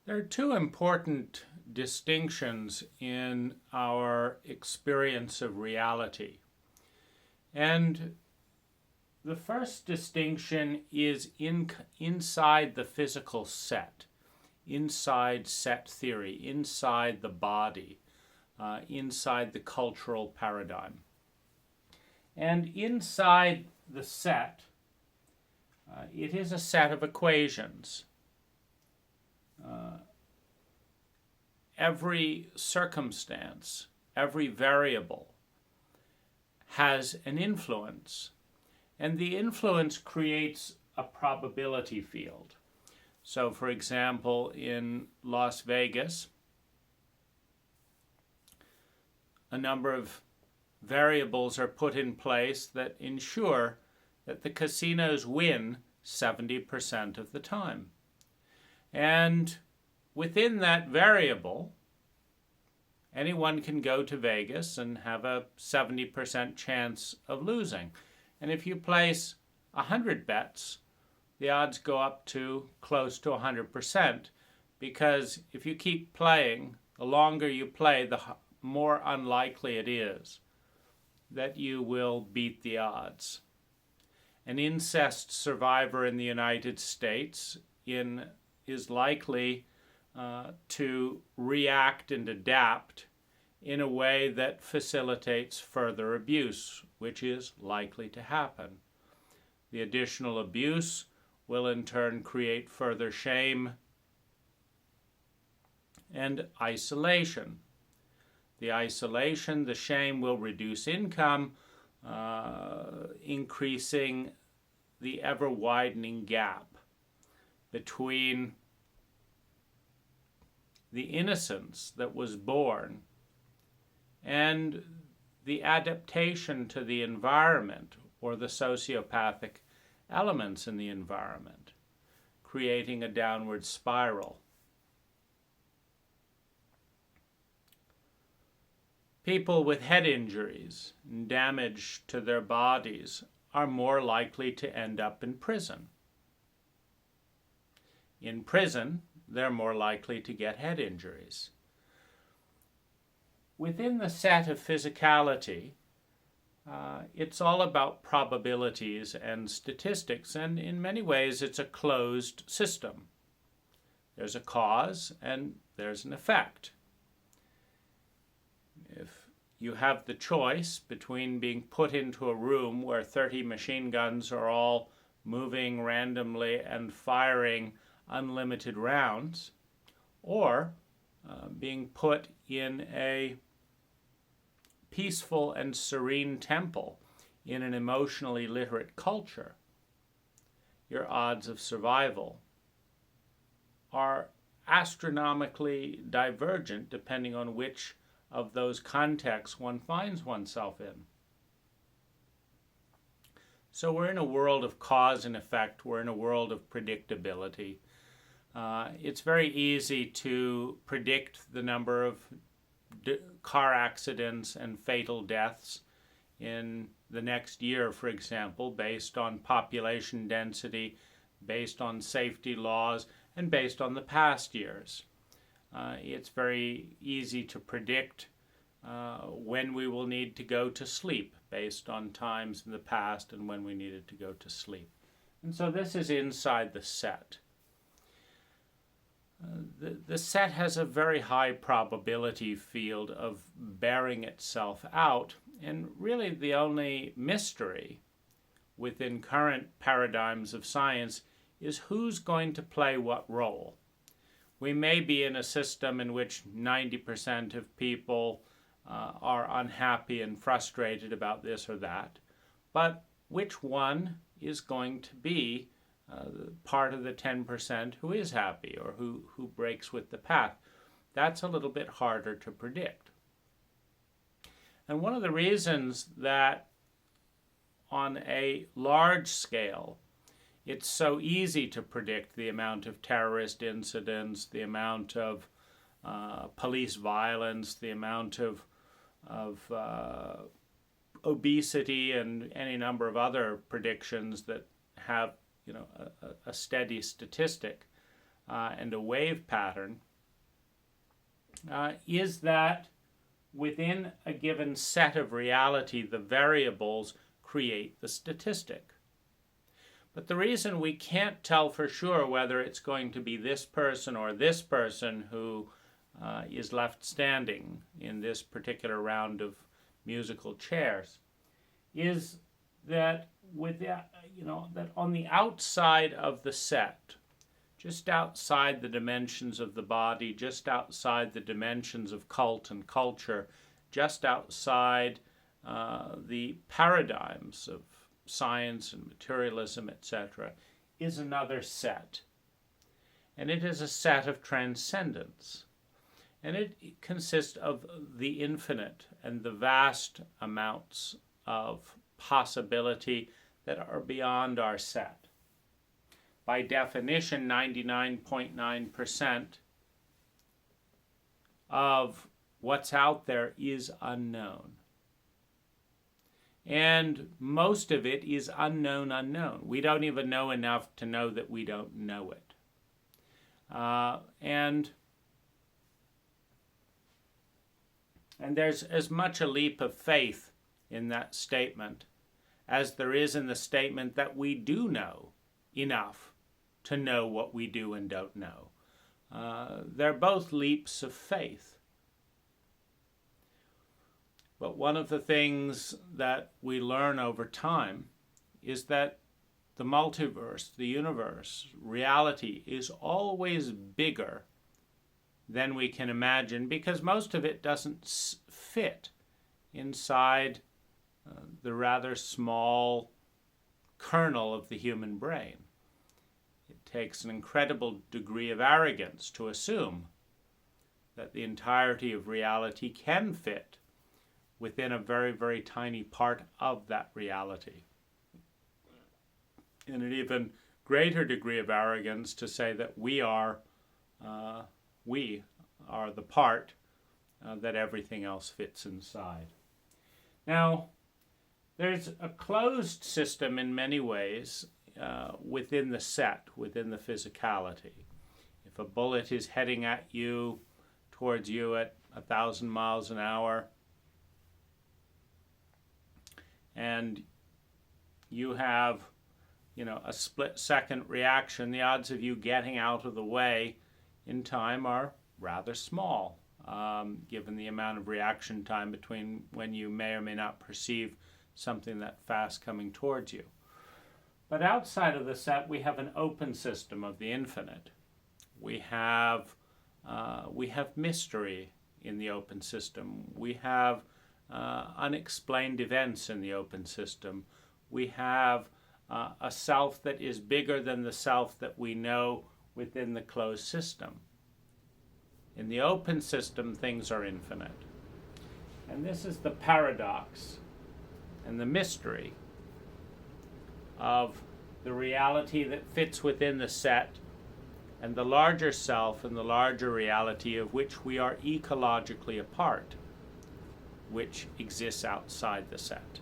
There are two important distinctions in our experience of reality. And the first distinction is inside the physical set, inside set theory, inside the body, inside the cultural paradigm. And inside the set, it is a set of equations. Every circumstance, every variable has an influence, and the influence creates a probability field. So, for example, in Las Vegas, a number of variables are put in place that ensure that the casinos win 70% of the time. And within that variable, anyone can go to Vegas and have a 70% chance of losing. And if you place 100 bets, the odds go up to close to 100%, because if you keep playing, the longer you play, the more unlikely it is that you will beat the odds. An incest survivor in the United States is likely to react and adapt in a way that facilitates further abuse, which is likely to happen. The additional abuse will in turn create further shame and isolation. The isolation, the shame will reduce income, increasing the ever-widening gap between the innocence that was born and the adaptation to the environment or the sociopathic elements in the environment, creating a downward spiral. People with head injuries and damage to their bodies are more likely to end up in prison. In prison, they're more likely to get head injuries. Within the set of physicality, it's all about probabilities and statistics, and in many ways it's a closed system. There's a cause and there's an effect. If you have the choice between being put into a room where 30 machine guns are all moving randomly and firing unlimited rounds, or being put in a peaceful and serene temple in an emotionally literate culture, your odds of survival are astronomically divergent depending on which of those contexts one finds oneself in. So we're in a world of cause and effect. We're in a world of predictability. It's very easy to predict the number of car accidents and fatal deaths in the next year, for example, based on population density, based on safety laws, and based on the past years. It's very easy to predict when we will need to go to sleep based on times in the past and when we needed to go to sleep. And so this is inside the set. The set has a very high probability field of bearing itself out, and really the only mystery within current paradigms of science is who's going to play what role. We may be in a system in which 90% of people are unhappy and frustrated about this or that, but which one is going to be part of the 10% who is happy or who breaks with the path? That's a little bit harder to predict. And one of the reasons that on a large scale it's so easy to predict the amount of terrorist incidents, the amount of police violence, the amount of obesity, and any number of other predictions that have a steady statistic, and a wave pattern, is that within a given set of reality, the variables create the statistic. But the reason we can't tell for sure whether it's going to be this person or this person who is left standing in this particular round of musical chairs is that that on the outside of the set, just outside the dimensions of the body, just outside the dimensions of cult and culture, just outside the paradigms of science and materialism, etc., is another set. And it is a set of transcendence. And it consists of the infinite and the vast amounts of possibility that are beyond our set. By definition, 99.9% of what's out there is unknown. And most of it is unknown. We don't even know enough to know that we don't know it. And there's as much a leap of faith in that statement as there is in the statement that we do know enough to know what we do and don't know. They're both leaps of faith. But one of the things that we learn over time is that the multiverse, the universe, reality is always bigger than we can imagine because most of it doesn't fit inside the rather small kernel of the human brain. It takes an incredible degree of arrogance to assume that the entirety of reality can fit within a very, very tiny part of that reality. And an even greater degree of arrogance to say that we are the part that everything else fits inside. Now, there's a closed system in many ways within the set, within the physicality. If a bullet is heading at you, towards you at 1,000 miles an hour, and you have, a split-second reaction, the odds of you getting out of the way in time are rather small, given the amount of reaction time between when you may or may not perceive something that fast coming towards you. But outside of the set, we have an open system of the infinite. We have mystery in the open system. We have unexplained events in the open system. We have a self that is bigger than the self that we know within the closed system. In the open system, things are infinite. And this is the paradox and the mystery of the reality that fits within the set and the larger self and the larger reality of which we are ecologically a part, which exists outside the set.